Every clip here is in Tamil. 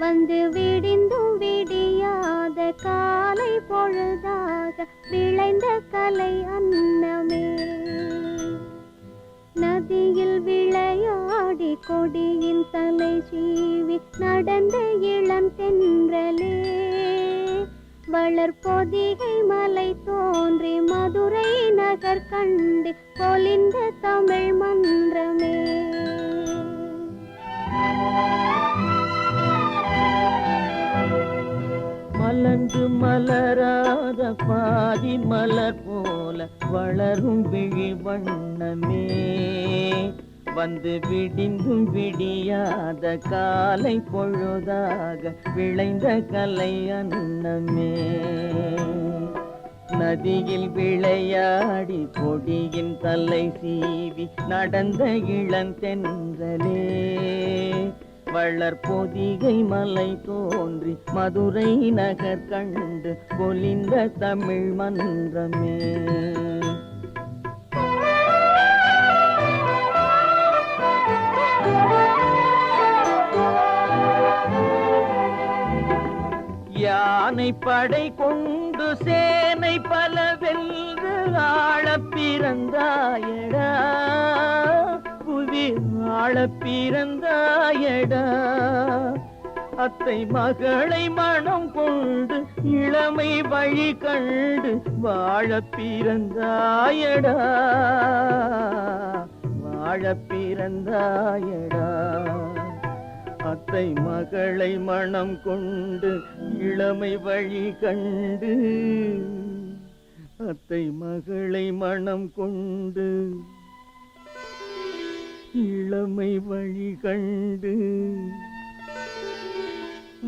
வந்து விடிந்தும் விடியாத காலை பொழுதாக விளைந்த கலை அன்னமே. நதியில் விளையாடி கொடியின் தலை சீவி நடந்த இளம் தென்றலே. வளர்பொதிகை மலை தோன்றி மதுரை நகர் கண்டு பொலிந்த தமிழ் மன்றமே. மலர்ந்து மலராத பாதி மலர் போல வளரும் விழி வண்ணமே. வந்து விடிந்தும் விடியாத காலை பொழுதாக விளைந்த கலை அன்னமே. நதியில் விளையாடி கொடியின் தலை சீவி நடந்த இளந்தென்றலே. வளர்பொதிகை மலை தோன்றி மதுரை நகர் கண்டு பொலிந்த தமிழ் மன்றமே. யானை படை கொண்டு சேனை பல வென்று ஆள பிறந்தாயடா. புவி ஆள பிறந்தாயடா. அத்தை மகளை மனம் கொண்டு இளமை வழி கண்டு வாழ பிறந்தாயடா. வாழ பிறந்தாயடா. அத்தை மகளை மனம் கொண்டு இளமை வழி கண்டு. அத்தை மகளை மனம் கொண்டு இளமை வழி கண்டு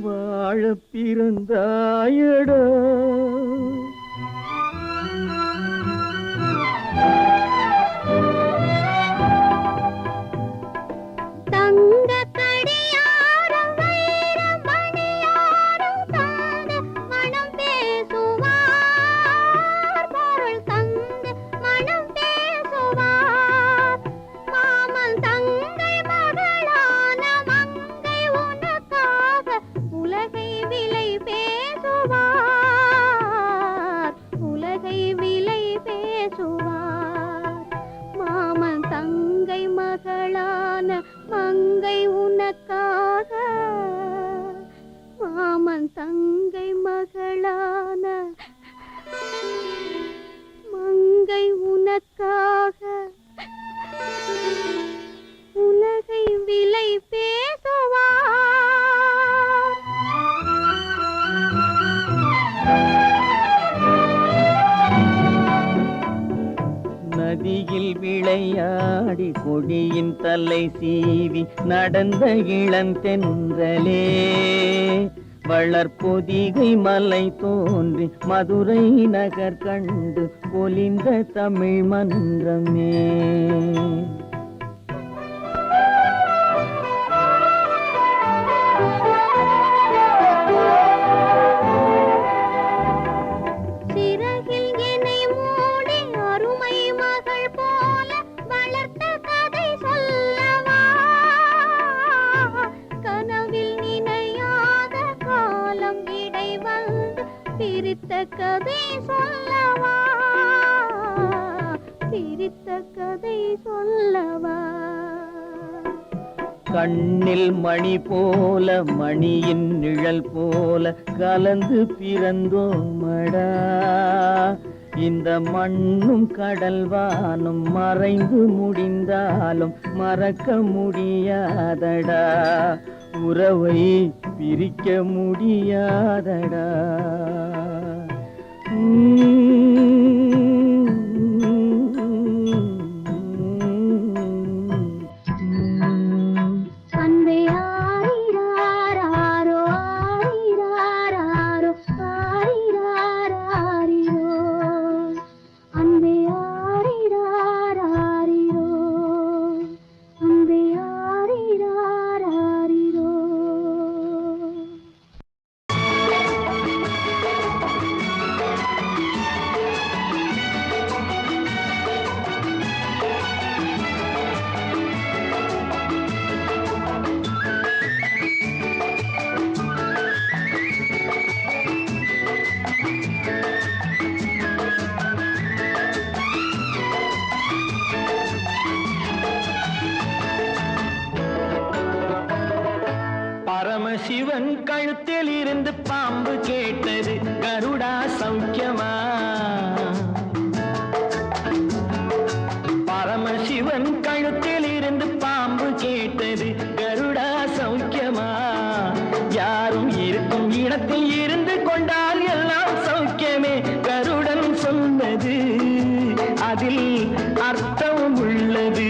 வாழ பிறந்தாயடா. மங்கை உனக்காக. மாமன் தங்கை மகளான மங்கை உனக்காக உலகை விலை பேசுவார். நதியில் விளையாடி கொடியின் தலை சீவி நடந்த இளந்தென்றலே. வளர்பொதிகை மலை தோன்றி மதுரை நகர் கண்டு பொலிந்த தமிழ் மன்றமே. பிரித்த கதை சொல்லவா. பிரித்த கதை சொல்லவா. கண்ணில் மணி போல மணியின் நிழல் போல கலந்து பிறந்தோமடா. இந்த மண்ணும் கடல்வானும் மறைந்து முடிந்தாலும் மறக்க முடியாதடா. உறவை பிரிக்க முடியாதடா. பரமசிவன் கழுத்தில் இருந்து பாம்பு கேட்டது கருடா சௌக்கியமா. பரமசிவன் கழுத்தில் இருந்து பாம்பு கேட்டது கருடா சௌக்கியமா. யாரும் இருக்கும் இடத்தில் இருந்து கொண்டால் எல்லாம் சௌக்கியமே கருடன் சொன்னது, அதில் அர்த்தம் உள்ளது.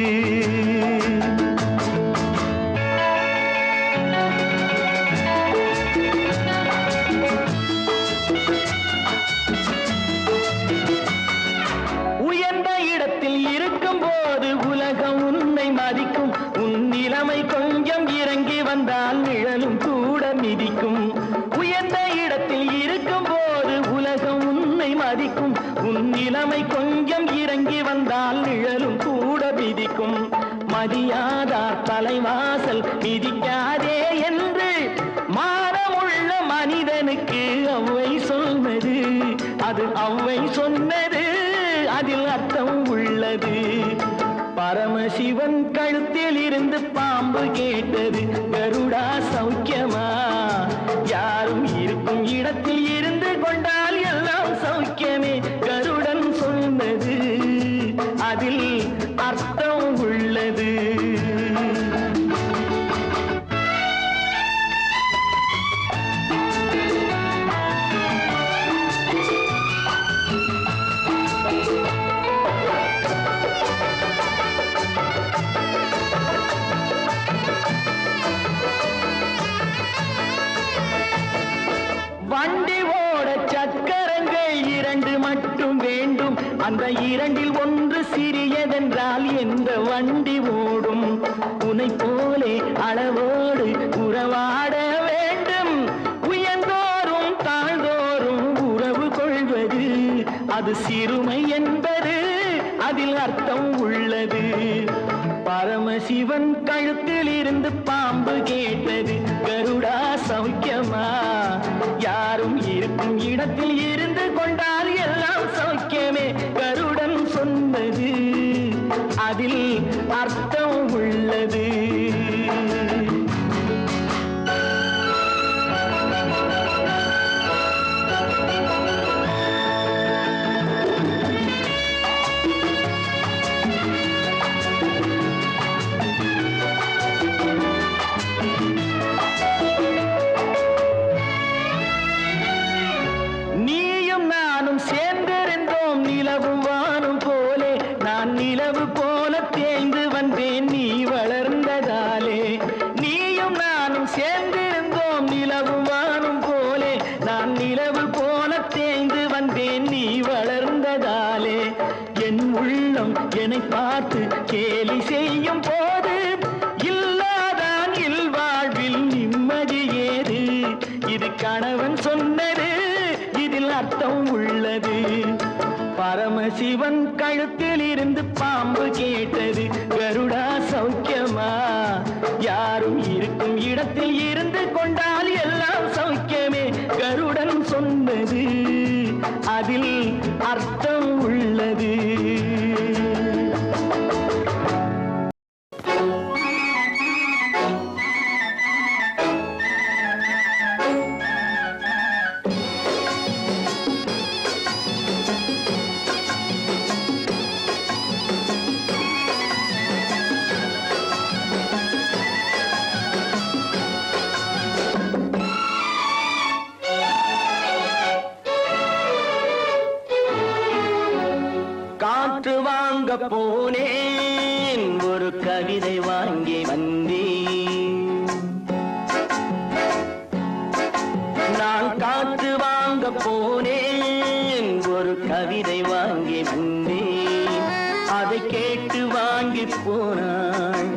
உயர்ந்த இடத்தில் இருக்கும் போது உலகம் உன்னை மதிக்கும். உன் நிலைமை கொஞ்சம் இறங்கி வந்தால் நிழலும் கூட மிதிக்கும். உயர்ந்த இடத்தில் இருக்கும் போது உலகம் உன்னை மதிக்கும். உன் நிலைமை கொஞ்சம் இறங்கி வந்தால் நிழலும் கூட மிதிக்கும். மதியாதார் தலைவாசல் மிதிக்காதே என்று மானமுள்ள மனிதனுக்கு அவ்வை சொன்னது, அது அவ்வை சொன்னது, அதில் அர்த்தம் உள்ளது. பரமசிவன் கழுத்தில் இருந்து பாம்பு கேட்டது கருடா சௌக்கியமா. யாரும் இருக்கும் இடத்தில் இருந்து கொண்டால் எல்லாம் சௌக்கியமே கருடன் சொன்னது, அதில் அர்த்தம் உள்ளது. வண்டி ஓட சக்கரங்கள் இரண்டு மட்டும் வேண்டும். அந்த இரண்டில் ஒன்று சிறியதென்றால் எந்த வண்டி ஓடும்? உன்னை போலே அளவோடு உறவாட வேண்டும். உயர்ந்தோறும் தாழ்ந்தோறும் உறவு கொள்வது அது சிறுமை என்பது, அதில் அர்த்தம் உள்ளது. பரமசிவன் கழுத்தில் இருந்து பாம்பு கேட்டது கருடா சௌக்கியமா. யாரும் இருக்கும் இடத்தில் இருந்து கொண்டால் எல்லாம் சௌக்கியமே கருடன் சொன்னது, அதில் அர்த்தம் உள்ளது. நிலவு போல தேய்ந்து வந்தேன் நீ வளர்ந்ததாலே. நீயும் நானும் சேர்ந்திருந்தோம் நிலவும் வானும் போலே. நான் நிலவு போல தேய்ந்து வந்தேன் நீ வளர்ந்ததாலே. என் உள்ளம் என்னை பார்த்து கேலி செய்யும் போது இல்லாதான் இல்வாழ்வில் நிம்மதி ஏது? இது கணவன் சொன்னது, இதில் அர்த்தம் உள்ளது. பரமசிவன் கழுத்தில் இருந்து பாம்பு கேட்டது கருடா சௌக்கியமா. யாரும் இருக்கும் இடத்தில் இருந்து கொண்டால் எல்லாம் சௌக்கியமே கருடன் சொன்னது, அதில் அர்த்தம் உள்ளது. காற்று வாங்க போனேன், ஒரு கவிதை வாங்கி வந்தேன். நான் காற்று வாங்க போனேன், ஒரு கவிதை வாங்கி வந்தேன். அதை கேட்டு வாங்கி போனாள்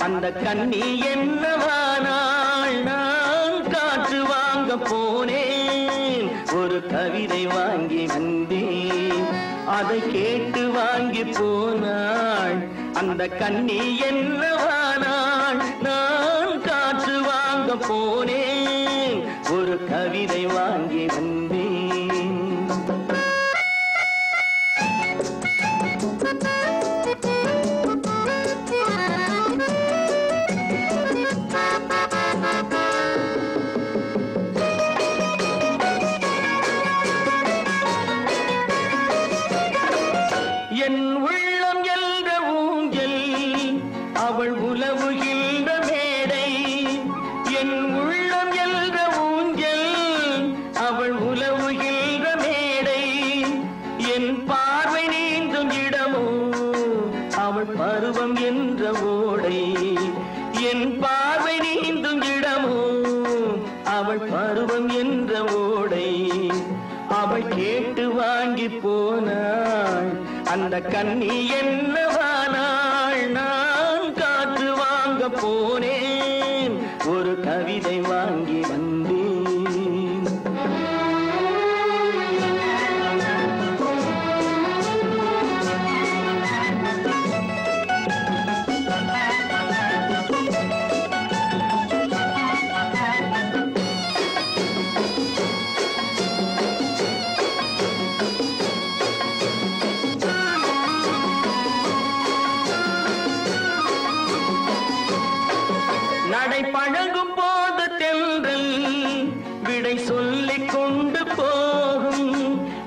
அந்த கண்ணி என்னவானாள்? நான் காற்று வாங்க போனேன், ஒரு கவிதை வாங்கி வந்தேன். அதை கேட்டு வாங்கி போனாள் அந்த கண்ணி என்னவானாள்? நான் காற்று வாங்க போனேன், ஒரு கவிதை வாங்கி வந்தேன். பார்வை நீந்தும் இடமோ அவள் பருவம் என்ற ஓடை அவள் கேட்டு வாங்கி போனாள் அந்த கண்ணி என்னவானாள் நான் காற்று வாங்க போனேன் ஒரு கவிதை வாங்கி வந்தேன் நடை பழகும் போது தென்றல் விடை சொல்லிக் கொண்டு போகும்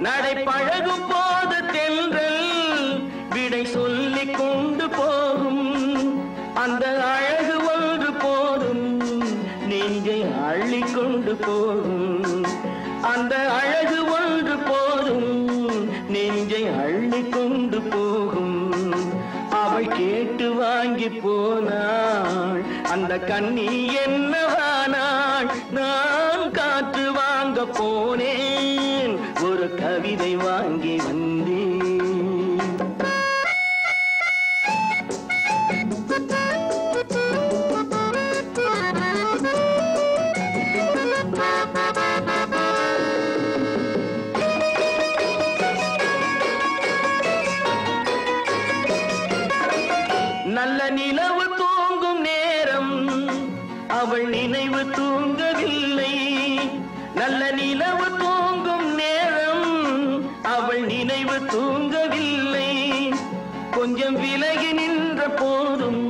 நடை பழகும் போது தென்றல் விடை சொல்லிக் கொண்டு போகும் அந்த அழகு ஒன்று போதும் நெஞ்சை அள்ளிக் கொண்டு போகும் அந்த அழகு ஒன்று போதும் நெஞ்சை அள்ளிக் கொண்டு போகும் அவள் கேட்டு வாங்கி போனாள் அந்த கண்ணி என்னவானாள் நான் காற்று வாங்க போனேன் ஒரு கவிதை வாங்கி வந்தேன் நல்ல நிலவு தூங்கும் நேரம் அவள் நினைவு தூங்கவில்லை நல்ல நிலவு தூங்கும் நேரம் அவள் நினைவு தூங்கவில்லை கொஞ்சம் விலகி நின்ற போதும்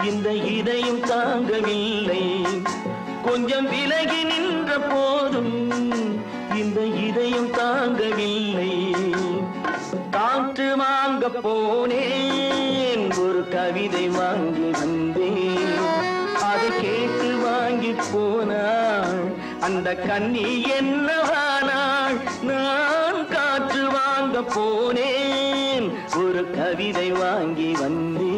இந்த இதயம் தாங்கவில்லை கொஞ்சம் விலகி நின்ற போதும் இந்த இதயம் தாங்கவில்லை காற்று வாங்க போனேன் ஒரு கவிதை வாங்கி வந்தேன் அதை கேட்டு வாங்கி போனாள் அந்த கண்ணி என்னவானாள் நான் காற்று வாங்க போனேன் ஒரு கவிதை வாங்கி வந்தேன்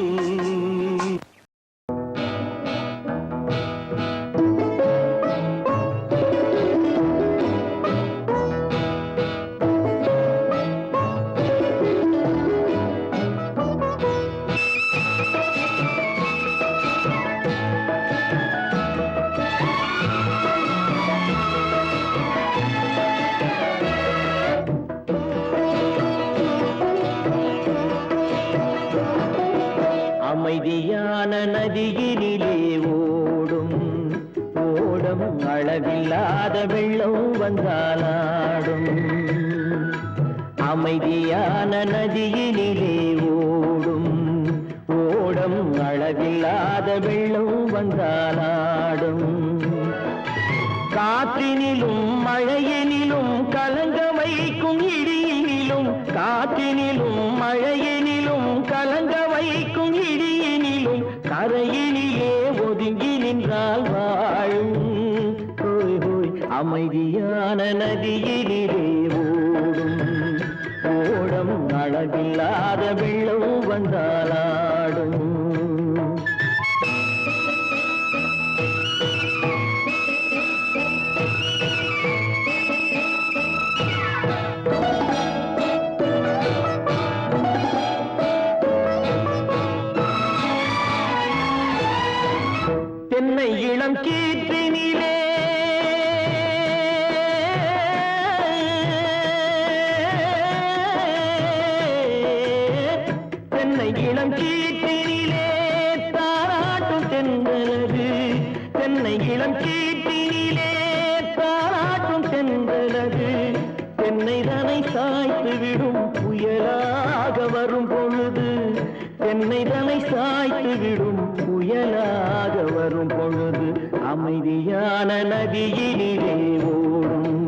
அமைதியான நதியினிலே ஓடும் ஓடம் அளவில்லாத வெள்ளம் வந்தாலாடும் அமைதியான நதியினிலே ஓடும் ஓடம் அளவில்லாத வெள்ளம் வந்தாலாடும் காற்றினிலும் மழையினிலும் கலங்க வைக்கும் இடியினிலும் காற்றினிலும் மழையினிலும் கலங்க வைக்கும் இடியினிலும் கரையினிலே ஒதுங்கி நின்றால் வாழும் ஹோய் ஹோய் அமைதியான நதியினிலே ஓடும் ஓடம் அளவில்லாத வெள்ளம் வந்தாலாடும் தென்னை இளம் கீற்றினிலே தென்னை இளம் கீற்றினிலே தாராட்டும் தென்றலது தென்னை இளம் கீற்றினிலே தாராட்டும் தென்றலது தென்னை தனை சாய்த்து விடும் புயலாக வரும் பொழுது தென்னை தனை சாய்த்து விடும் புயலாக வரும் பொழுது அமைதியான நதியினிலே ஓடும்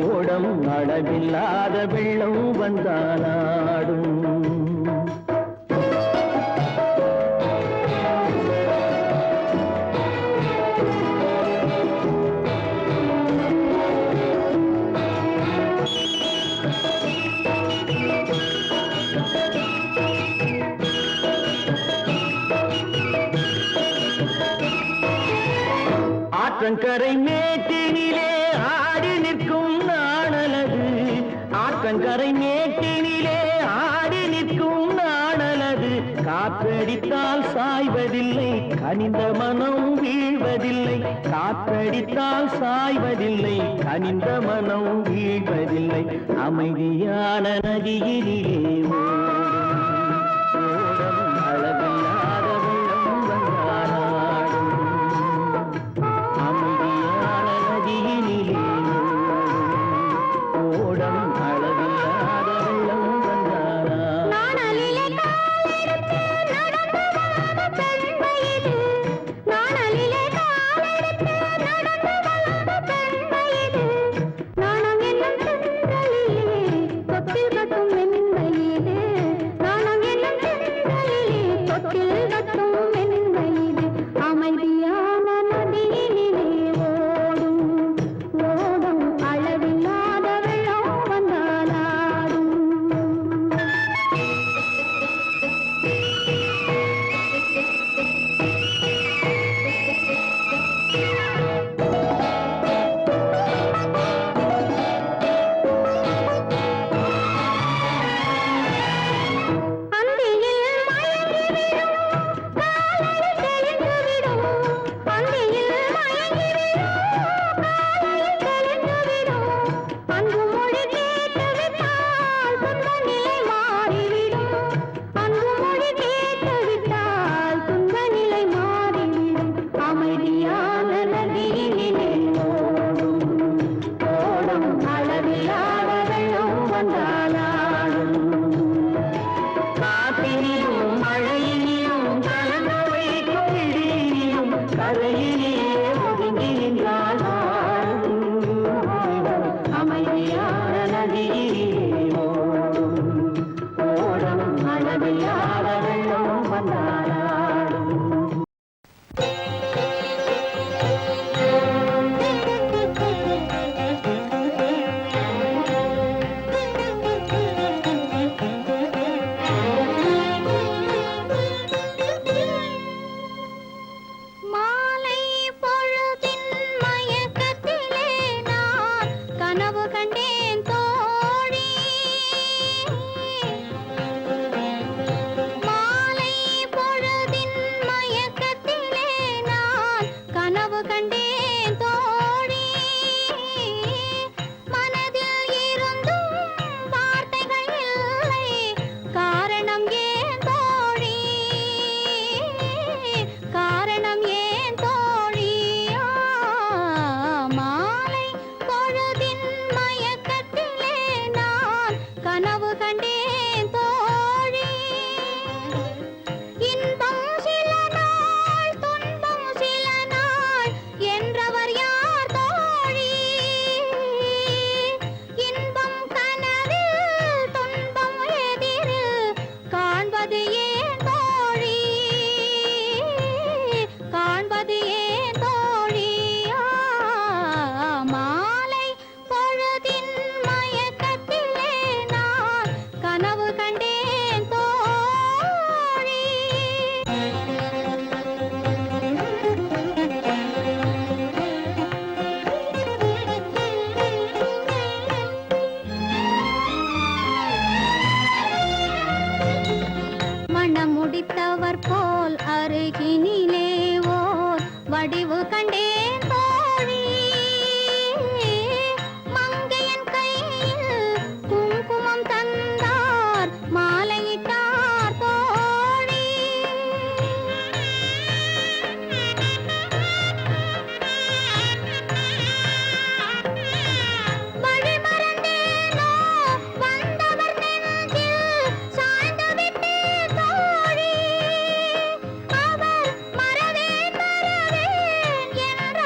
ஓடம் அளவில்லாத வெள்ளம் வந்தாலாடும் ஆற்றங்கரை மேட்டினிலே ஆடி நிற்கும் நாணலது, ஆற்றங்கரை மேட்டினிலே ஆடி நிற்கும் நாணலது. காற்றடித்தால் சாய்வதில்லை, கனிந்த மனம் வீழ்வதில்லை. காற்றடித்தால் சாய்வதில்லை, கனிந்த மனம் வீழ்வதில்லை. அமைதியான நதியிலே ஓடும் அளவில்லாத வெள்ளம் வந்தாடும். அமைதியான நதியிலே ஓடும் அளவில்லாத வெள்ளம் வந்தாடும். அவர் மறவேன் மறவேன் என்ற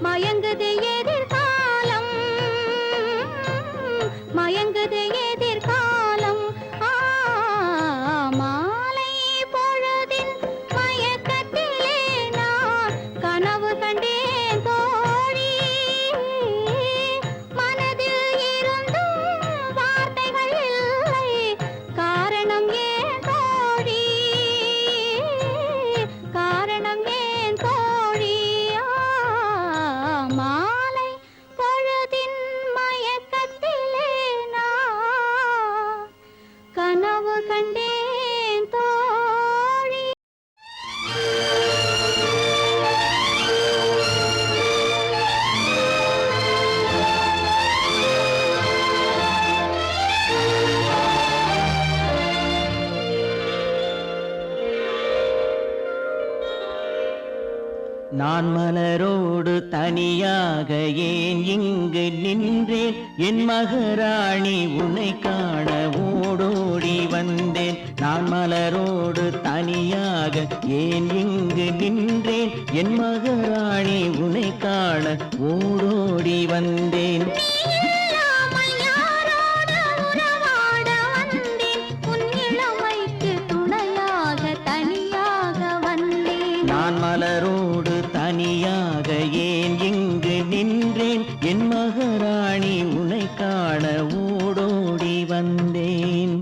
மயங்குது எதிர்காலம், மயங்குது எதிர்காலம். மாலை பொழுதின் மயக்கத்திலே நான் கனவு கண்டேன் தோழி. மனதில் இருந்தும் வார்த்தைகள் இல்லை, காரணம் ஏன் தோழி, காரணம் ஏன் தோழி. மாலை பொழுதின் மயக்கத்திலே நான் கனவு கண்டேன் தோழி. நான் மலரோடு தனியாக ஏன் இங்கு நின்றேன், என் மகராணி உன்னை காண ஓடோடி வந்தேன். நான் மலரோடு தனியாக ஏன் இங்கு நின்றேன், என் மகராணி உன்னை காண ஓடோடி வந்தேன். இல்லாமல் யாரோடு உறவாட வந்தேன், உன் இளமைக்கு துணையாக தனியாக வந்தேன். நான் மலரோடு தனியாக ஏன் இங்கு நின்றேன், என் மகராணி உன்னை காண ஓடோடி வந்தேன்.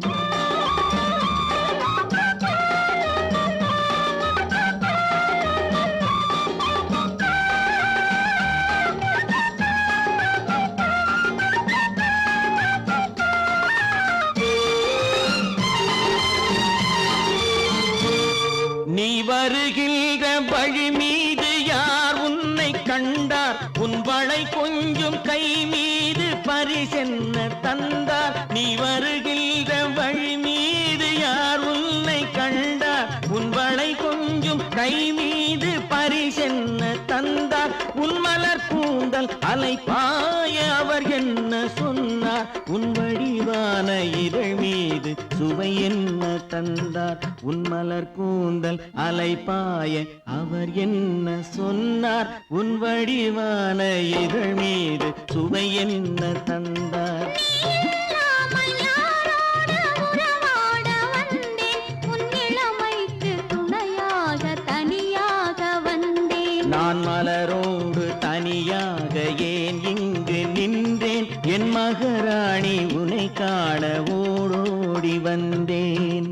நீ வருகின்ற வழி மீது யார் உன்னை கண்டார், உன் வளை கொஞ்சம் கை மீது பரிசென்ன தந்தார். நீ வருகின்ற வழி மீது யார் உன்னை கண்டார், உன் வளை கொஞ்சம் கை மீது பரிசென்ன தந்தார். உன் மலர் கூந்தல் அலை பாய அவர் என்ன சொன்னார், உன் வடிவான இதழ் மீது சுவை என்ன தந்தார். உன் மலர் கூந்தல் அலை பாய அவர் என்ன சொன்னார், உன் வடிவான இதழ் மீது சுவை என்ன தந்தார். இல்லாமல் யாரோடு உறவாட வந்தேன், உன் இளமைக்கு துணையாக தனியாக வந்தேன். நான் மலரோடு தனியாக ஏன் இங்கு நின்றேன், என் மகராணி உன்னை காண ஓடோடி வந்தேன்.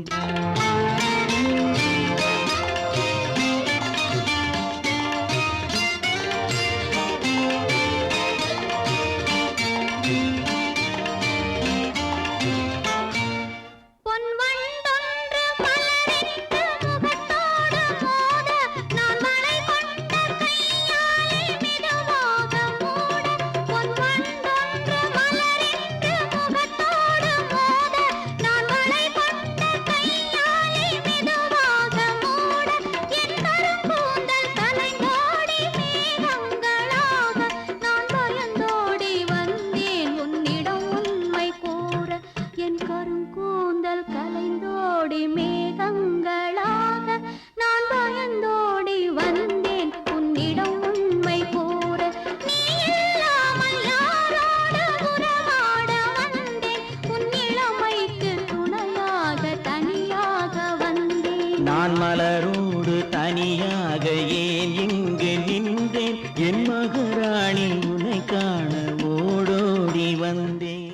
பொன்வண்டொன்று மலரிட்டு முகத்தோடு மோத, நான் வளை கொண்ட கையாலே மெதுவாக மூட. பொன்வண்டொன்று மலரிட்டு முகத்தோடு மோத, நான் வளை கொண்ட கையாலே மெதுவாக மூட. என் கருங்கூந்தல் கலைந்தோடி மேகங்களாக, நான் பயந்தோடி வந்தேன் உன்னிடம் உண்மை கூற. என் கருங்கூந்தல் கலைந்தோடி மேகங்களாக, நான் பயந்தோடி வந்தேன் உன்னிடம் உண்மை கூற. நீ இல்லாமல் யாரோடு உறவாட வந்தேன், உன் இளமைக்கு துணையாக தனியாக வந்தேன். நான் மலரோடு தனியாக ஏன் இங்கு நின்றேன், என் மகராணி உன்னை காண ஓடோடி வந்தேன்.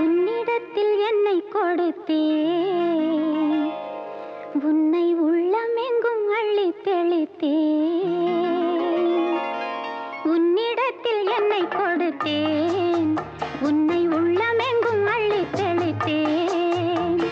உன்னிடத்தில் என்னை கொடுத்தேன், உன்னை உள்ளமெங்கும் அள்ளித் தெளித்தேன். உன்னிடத்தில் என்னை கொடுத்தேன், உன்னை உள்ளமெங்கும் அள்ளித் தெளித்தேன்.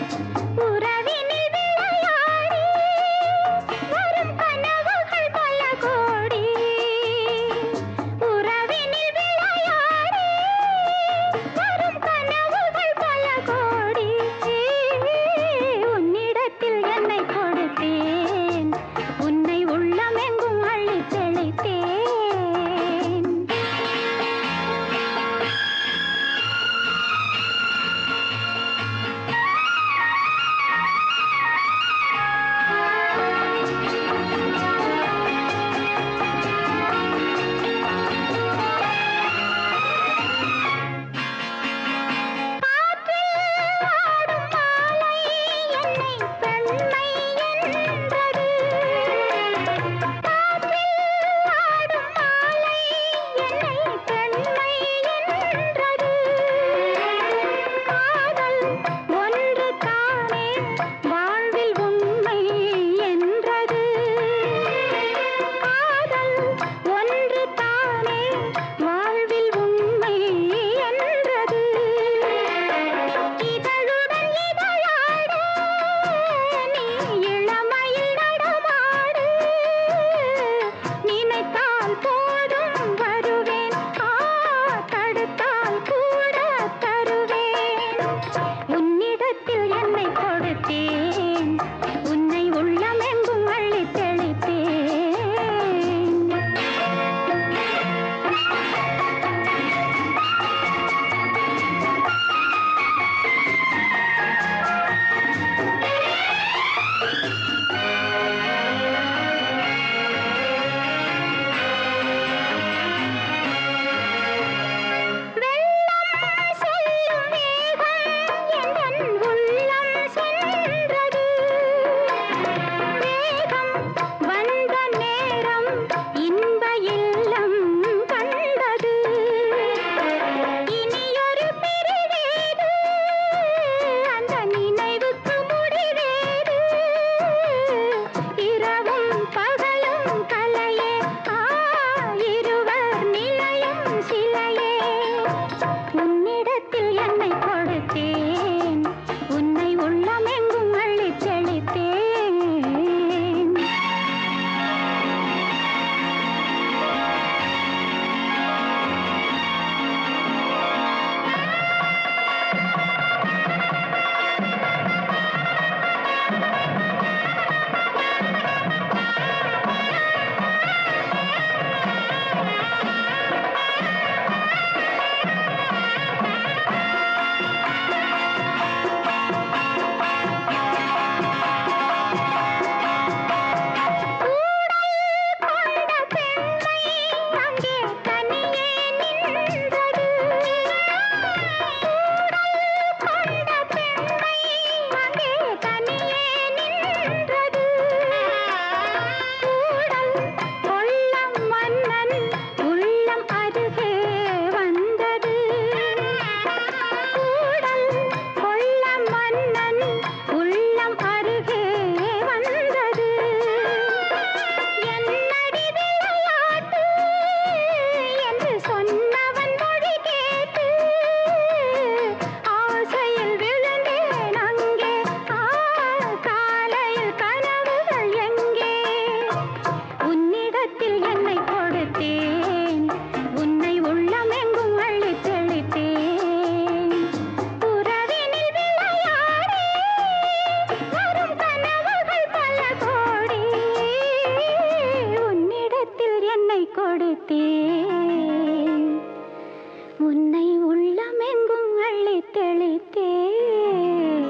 நினைத்தேன்.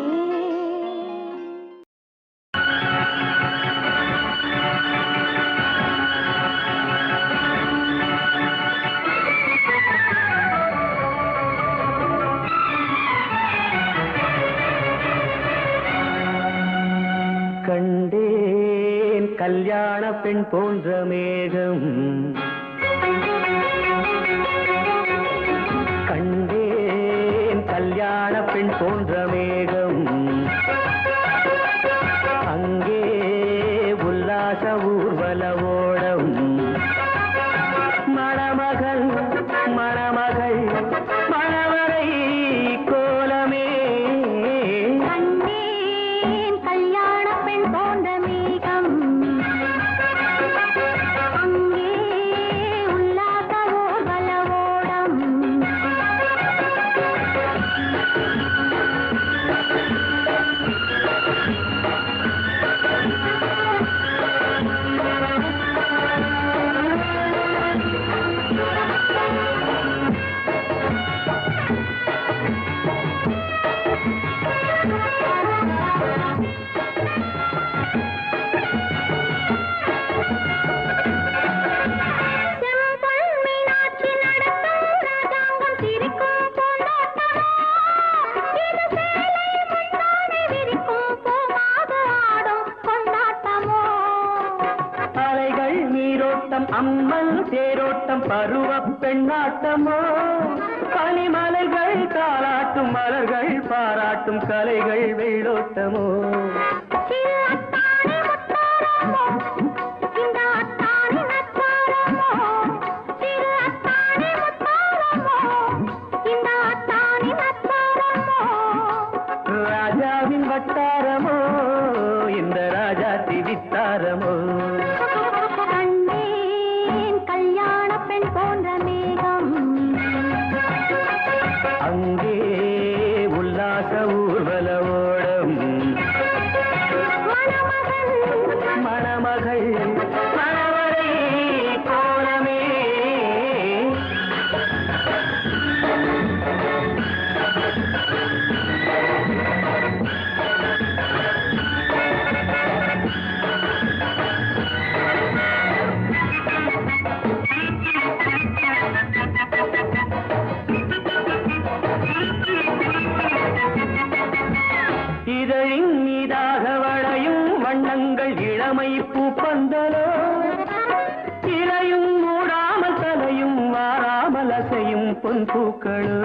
கண்டேன் கல்யாண பெண் போன்ற மேகம், கண்டேன் கல்யாண பெண் போன்ற மேகம், அங்கே உல்லாச ஊர்வல ஓடம், மணமகள் மணமகள் மணவரை கோலமே. கண்டேன் கல்யாண பெண் போன்ற மேகம், அங்கே உல்லாச ஊர்வல ஓடம். செம்பொன் மீனாட்சி நடத்தும் ராஜாங்கம் சிரிக்கும் பூந்தோட்டமோ, இது சேலை முந்தானை விரிக்கும் பூமாக ஆடும் கொண்டாட்டமோ. அலைகள் நீரோட்டம் அம்மன் தேரோட்டம் பருவ பெண்ணாட்டமோ, பனிமலைகள் தாளாட்டும் மலர்கள் பாராட்டும் கலைகள் வெள்ளோட்டமோ. சிறு அத்தாணி முத்தாரமோ, இந்த அத்தாணி நத்தாரமோ. சிறு அத்தாணி முத்தாரமோ, இந்த அத்தாணி நத்தாரமோ. ராஜாவின் வட்டாரமோ, இந்த ராஜா திவித்தாரமோ. கண்டேன் கல்யாண பெண் போன்ற மேகம், அங்கே உல்லாச ஊர்வல ஓடம், மணமகள் மணமகள் மணவரை கோலமே. இதழின் மீதாக வளையும் வண்ணங்கள் இளமை பூப்பந்தலோ, இலையும் மூடாமல் தலையும் வாராமல் அசையும் பொன் பூக்களோ.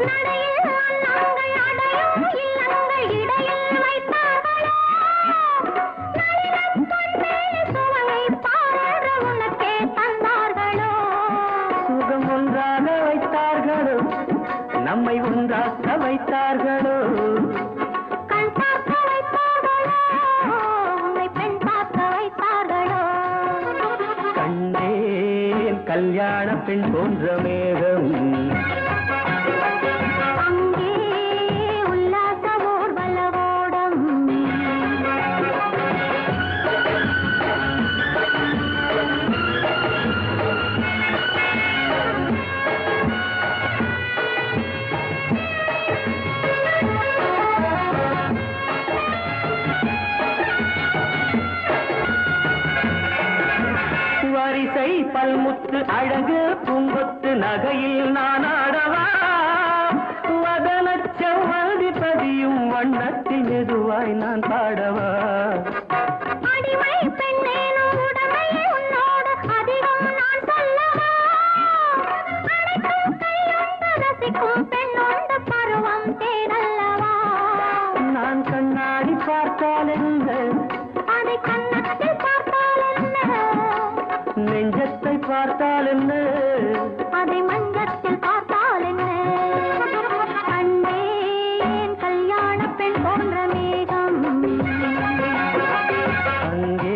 நடையில் அன்னங்கள் அடையும் இல்லங்கள் இடையில் வைத்தார்களோ. நளினப் பொன்மேனி சுவையை பாராத உனக்கே தந்தார்களோ. சுகம் ஒன்றாக வைத்தார்களோ, நம்மை ஒன்றாக்க வைத்தார்களோ. கண் பார்க்க வைத்தார்களோ, உன்னை பெண் பார்க்க வைத்தார்களோ. கண்டேன் கல்யாண பெண் போன்ற மேகம், அங்கே உல்லாச ஊர்வல ஓடம். வரிசை பல்முத்து அழகு பூங்கொத்து நகையில் நான் ஆடவா, வதனச் செவ்வந்தி பதியும் வண்ணத்தில் மெதுவாய் நான் பாடவா. அடிமை பெண்ணேனும் உடமை உன்னோடு அதிகம் நான் சொல்லவா. அனைத்தும் கையுண்டு ரசிக்கும் பெண்ணோடு பருவம் தேடல்லவா. நான் கண்ணாடி பார்த்தால் என்ன, அதை கண்ணத்தில் பார்த்தால் என்ன, நெஞ்சத்தை பார்த்தால் என்ன, அதை மஞ்சத்தில் பார்த்தால் என்ன. கண்டேன் கல்யாண பெண் போன்ற மேகம், அங்கே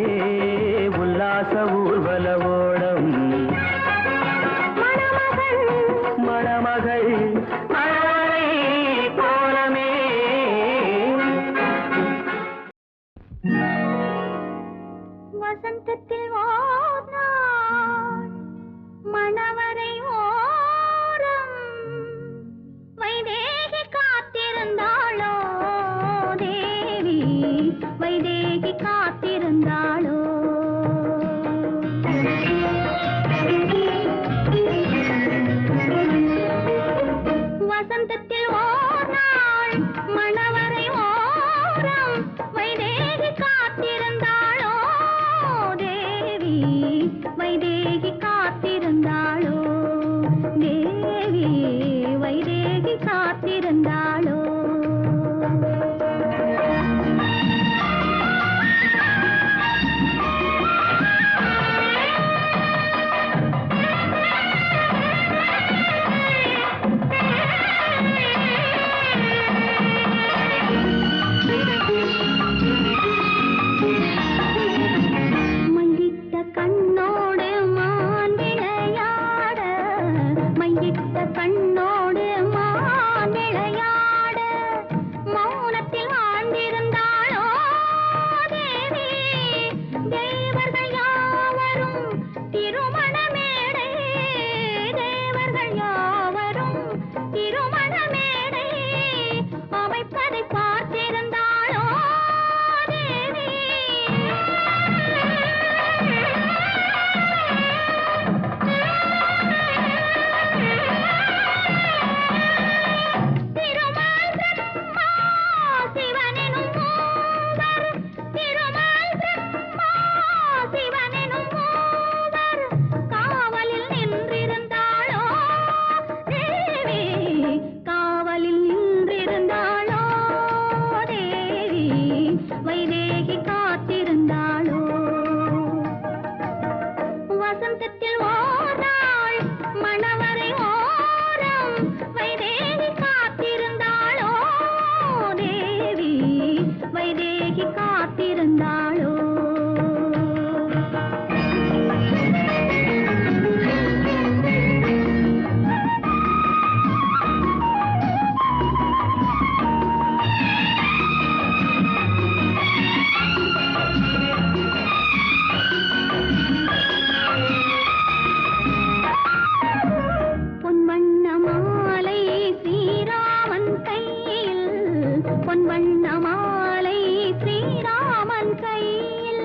பொன் வண்ண மாலை ஸ்ரீராமன் கையில்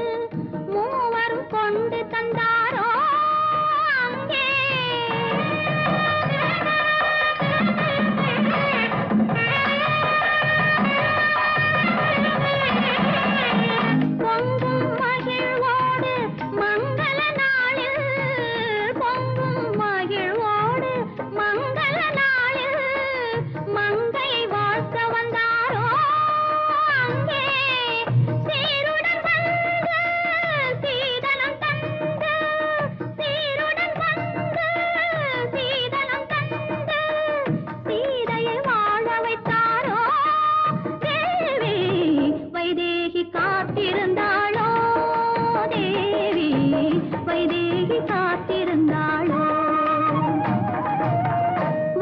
மூவரும் கொண்டு தந்தாரோ அங்கே பொங்கும் மகிழ்வோடு மங்கள நாளில் பொங்கும் மகிழ்வோடு மங்கள நாளில் மங்கையை வாழ்த்த வந்தாரோ அங்கே சீருடன் வந்து சீதனம் தந்து சீருடன் வந்து சீதனம் தந்து சீதையை வாழ வைத்தாரோ தேவி வைதேகி காத்திருந்தாளோ தேவி வைதேகி காத்திருந்தாளோ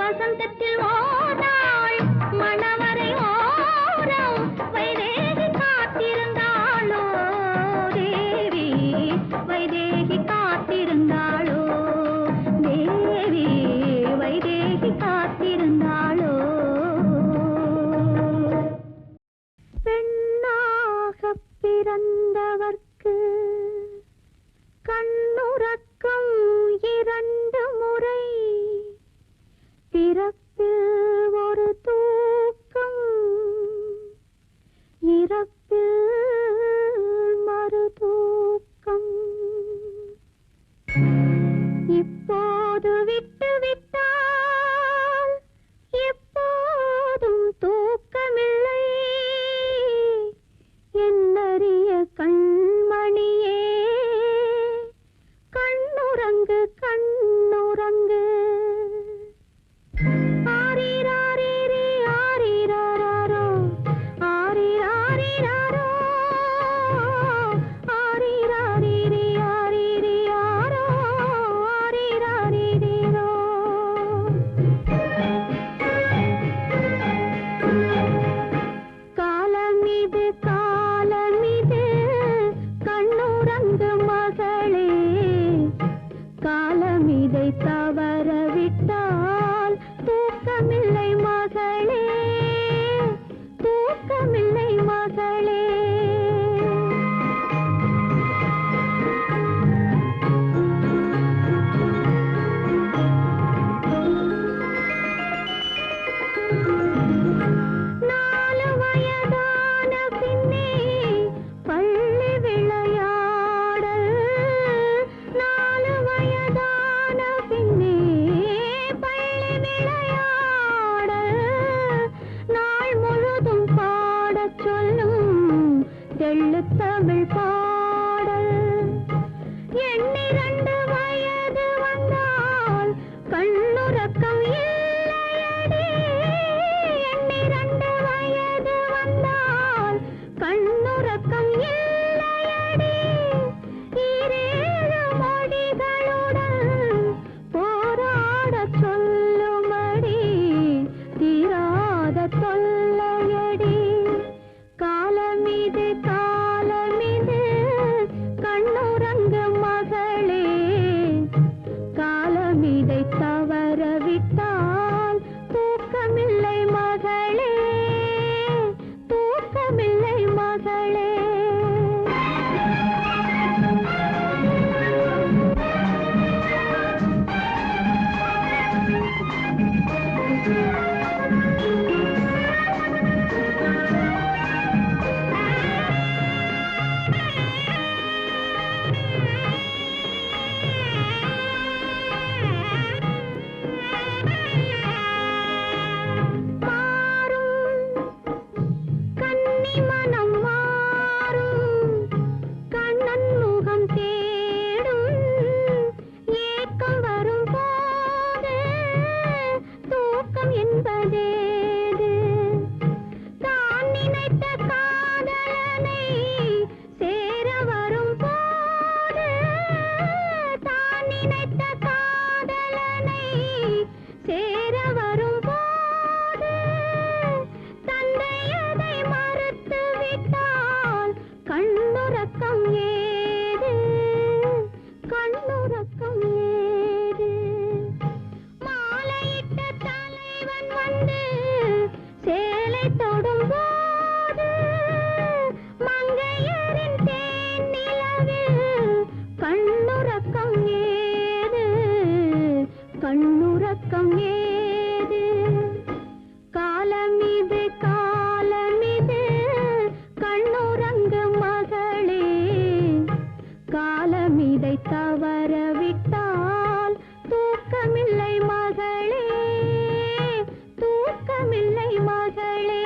வசந்தத்தில் ஓடாள் மணவரை ஓரம் வைதேகி காத்திருந்தாளோ தேவி வைதேகி காத்திருந்தாளோ தேவி வைதேகி காத்திருந்தாளோ பெண்ணாகப் பிறந்தவர்க்கு கண்ணுறக்கம் 2 முறை பிறப்பில் ஒரு தூக்கம் இறப்பில் மறு தூக்கம் இப்போது விட்டு விட்டால் எப்போதும் தூக்கமில்லை என்னறிய கண்மணியே கண்ணுறங்கு கண்ணுறங்கு ஆரிராரிரி ஆரிராரோ ஆரிராரிராரோ ஆரிராரிரி ஆரிரியாரோ ஆரிராரிரிரோ காலமிது காலமிது கண்ணுறங்கு மகளே காலமிதை தவற விட்டால் தூக்கமில்லை மகளே தூக்கமில்லை மகளே நாலு வயதான பின்னே பள்ளி விளையாடல் நாலு வயதான பின்னே பள்ளி விளையாடல் நாள் முழுதும் பாடச் சொல்லும் தெள்ளுத் தமிழ் பாடல் 12 வயது வந்தால் கண்ணுறக்கம் இல்லையடி 12 வயது வந்தால் கண்ணுறக்கம் இல்லையடி 7 மொழிகளுடன் போராடச் சொல்லுமடி தீராத தொல்லையடி காலமிது காலமிது கண்ணுறங்கு மகளே காலமிதை தவற விட்டால் தூக்கமில்லை மகளே தூக்கமில்லை மகளே சேலை தொடும் காலமிது காலமிது கண்ணுறங்கு மகளே காலமிதை தவறவிட்டால் தூக்கமில்லை மகளே தூக்கமில்லை மகளே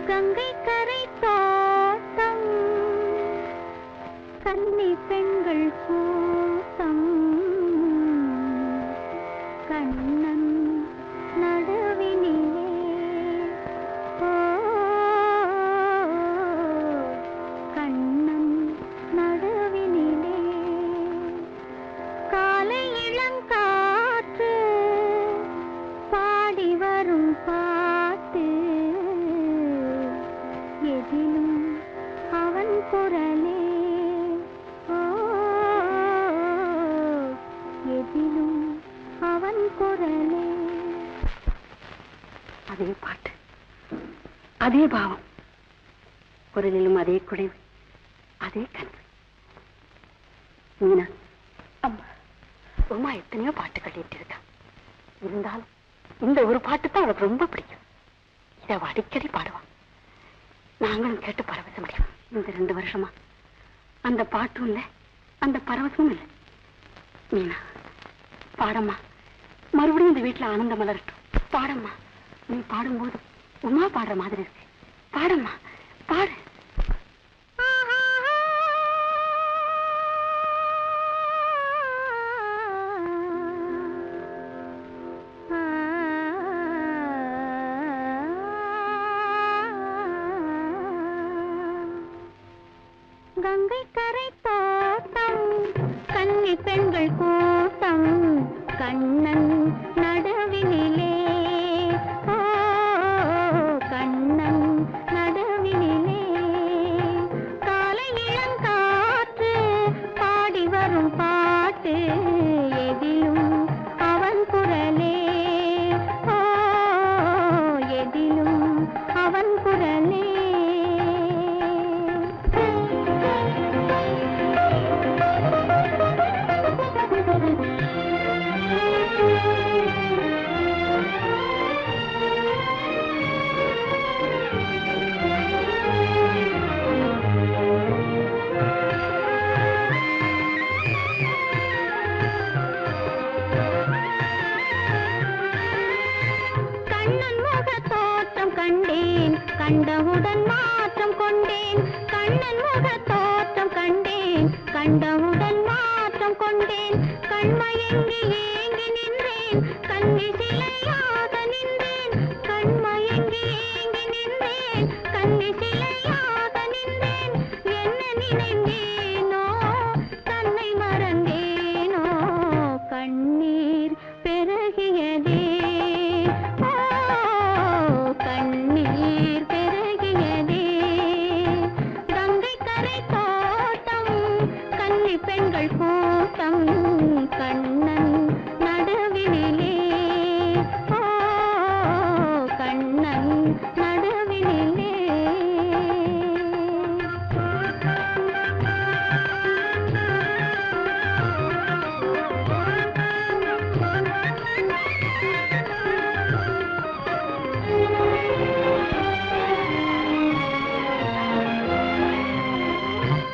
கங்கை கரை தோட்டம் கன்னி பெண்கள் கூட்டம் கண்ணன் நடுவினிலே கண்ணன் நடுவினிலே காலை இளங்காற்று பாடி வரும் பாட்டு எதிலும் அவன் குரலே எதிலும் அவன் குரலே அதே பாட்டு அதே பாவம் குரலிலும் அதே குடைவு அதே கனவு மீனா அம்மா உமா எத்தனையோ பாட்டுகள் கேட்டிருக்கா இருந்தாலும் இந்த ஒரு பாட்டு தான் அவளுக்கு ரொம்ப பிடிக்கும் இதை அவ அடிக்கடி பாடுவான் நாங்களும் கேட்டு பரவசம் அடைவோம் இந்த 2 வருஷமா அந்த பாட்டும் இல்லை அந்த பரவசமும் இல்லை மீனா பாடம்மா மறுபடியும் இந்த வீட்டுல ஆனந்தம் மலரட்டும் பாடம்மா நீ பாடும்போது உமா பாடுற மாதிரி இருக்கு பாடம்மா பாடு கங்கை கரை தோட்டம் கன்னி பெண்கள் கூட்டம் கண்ணன் நடுவினிலே கண்ணன் நடுவினிலே காலை இளங்காற்று பாடி வரும் பாட்டு எதிலும் அவன் குரலே எதிலும் அவன் குரலே கண்டவுடன் மாற்றம் கொண்டேன் கண்ணன் முக தோற்றம் கண்டேன் கண்டவுடன் மாற்றம் கொண்டேன் கண்மயங்கி ஏங்கி நின்றேன் கண்ணி சிலையாக நின்றேன் கண்மயங்கி ஏங்கி நின்றேன் கண்ணி சிலையாக நின்றேன் என்ன நீ நினைந்தேனோ தன்னை மறந்தேனோ கண்ணீர் பெருகியதே ஓ கண்ணீர் பெருகியதே கங்கை கரை தோட்டம் கன்னி பெண்கள் கூட்டம் கண்ணன் நடுவினிலே ஓ கண்ணன் நடுவினிலே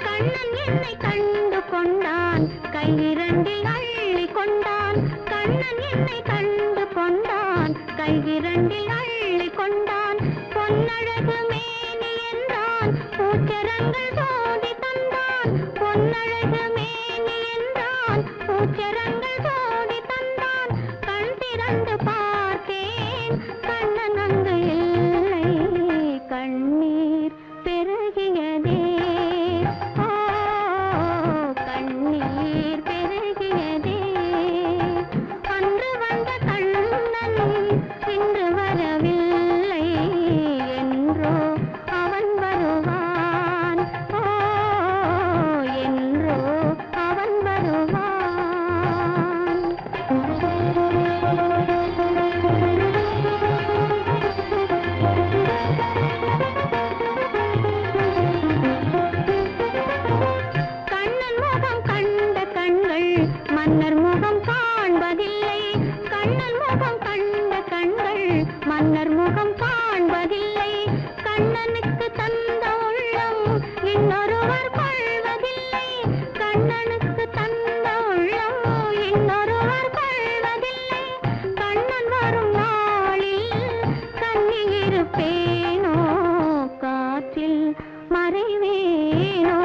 கண்ணன் என்னை கண்டு கொண்டான் கையிரண்டில் அள்ளி கொண்டான் கண்ணன் என்னை கண்டு கொண்டான் கையிரண்டில் அள்ளி கொண்டான் பொன்னழகு மேனி என்றான் பூச்சரங்கள் சோதி தந்தான் பொன்னழகு மேனி என்றான் பூச்சரங்கள் சோதி தந்தான் கண் திறந்து பார்த்தேன் கண்ணன் அங்கு இல்லை கண்ணீர் பெருகியதே ஓ கண்ணீர் பெருகியதே அன்று வந்த கண்ணன் இன்று வரவில்லை என்றோ அவன் வருவான் ஓ என்றோ அவன் வருவான் கண்ணன் முகம் கண்ட கண்கள் மன்னர் முகம் காண்பதில்லை கண்ணன் முகம் கண்ட கண்கள் மன்னர் முகம் காண்பதில்லை கண்ணனுக்கு தந்த உள்ளம் இன்னொருவர் கொள்வதில்லை கண்ணனுக்கு தந்த உள்ளம் இன்னொருவர் கொள்வதில்லை கண்ணன் வரும் நாளில் கண்ணி இருப்பேனோ காற்றில் மறைவேனோ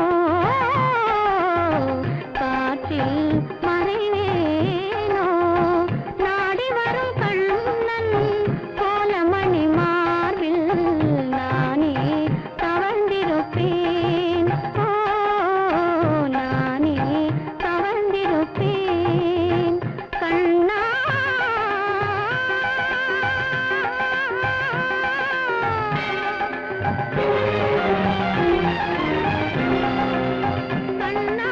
காற்றில் மறைவேனோ நாடி வரும் கண்ணன் கோலமணி மார்பில் நானே தவழ்ந்திருப்பேன் ஓ நானே தவழ்ந்திருப்பேன் கண்ணா கண்ணா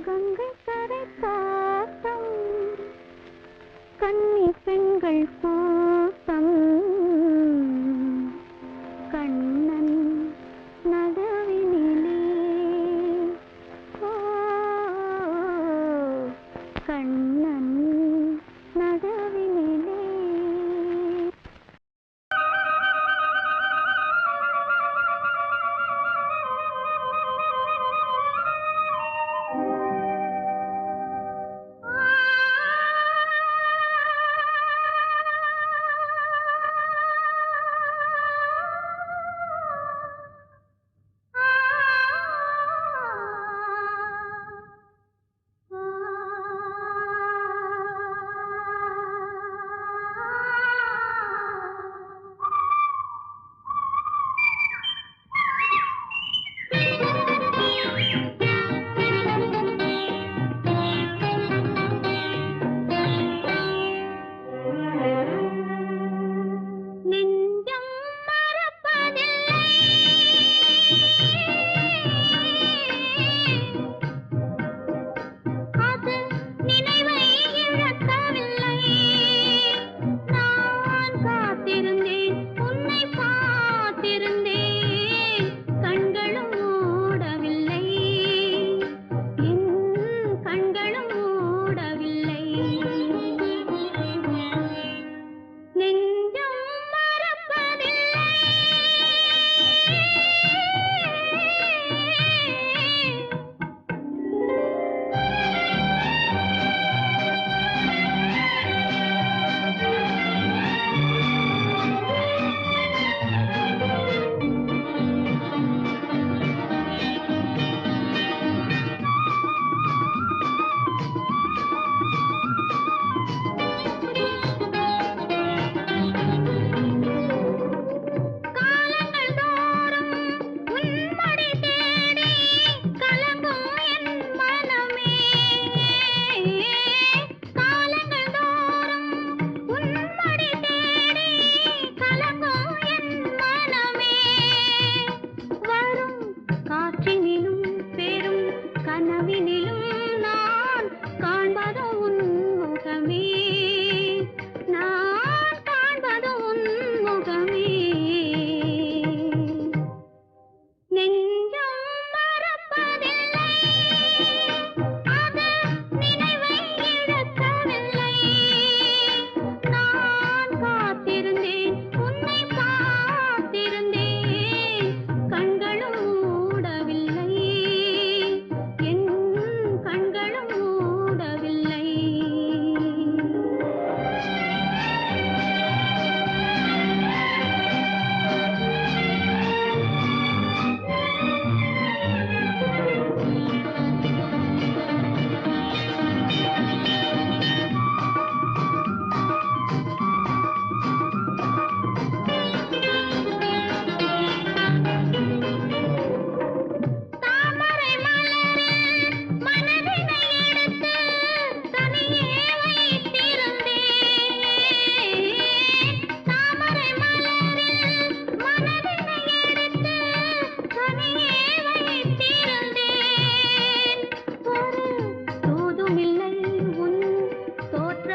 கங்கை கரை தோட்டம் கன்னி பெண்கள் கூட்டம் கண்ணன் நடுவினிலே ஓ கண்ணன் நடுவினிலே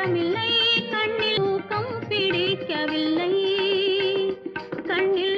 தூக்கமில்லை கண்ணில் தூக்கம் பிடிக்கவில்லை கண்ணில்